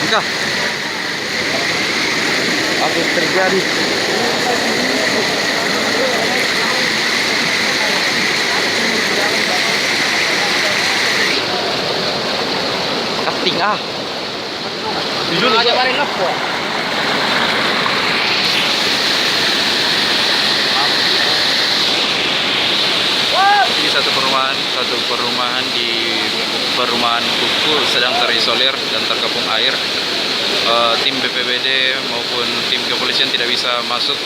Apakah apa yang terjadi? Cutting ah. Jujur aja paling lepo. Ini satu perumahan di perumahan Kuku sedang terisolir dan terkepung air. Tim BPBD maupun tim kepolisian tidak bisa masuk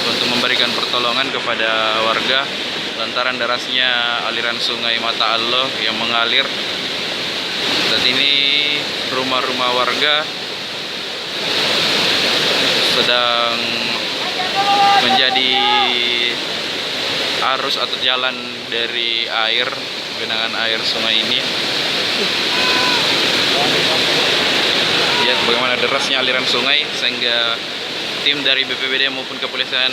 untuk memberikan pertolongan kepada warga lantaran derasnya aliran sungai Mata Allah yang mengalir. Saat ini rumah-rumah warga sedang menjadi arus atau jalan dari air, genangan air sungai ini. Lihat bagaimana derasnya aliran sungai sehingga tim dari BPBD maupun kepolisian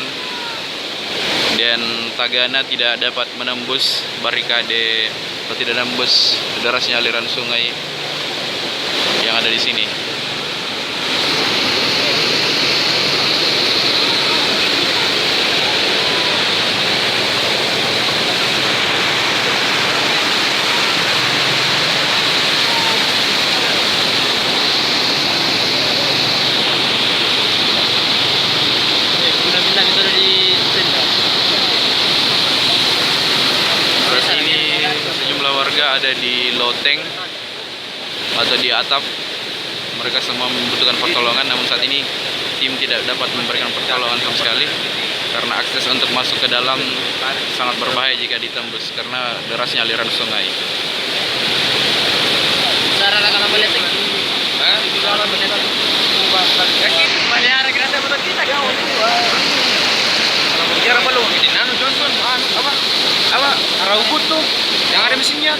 dan Tagana tidak dapat menembus barikade atau tidak menembus derasnya aliran sungai yang ada di sini. Ada di loteng atau di atap, mereka semua membutuhkan pertolongan, namun saat ini tim tidak dapat memberikan pertolongan sama sekali karena akses untuk masuk ke dalam sangat berbahaya jika ditembus karena derasnya aliran sungai. Apa? Araugut tuh yang ada mesinnya.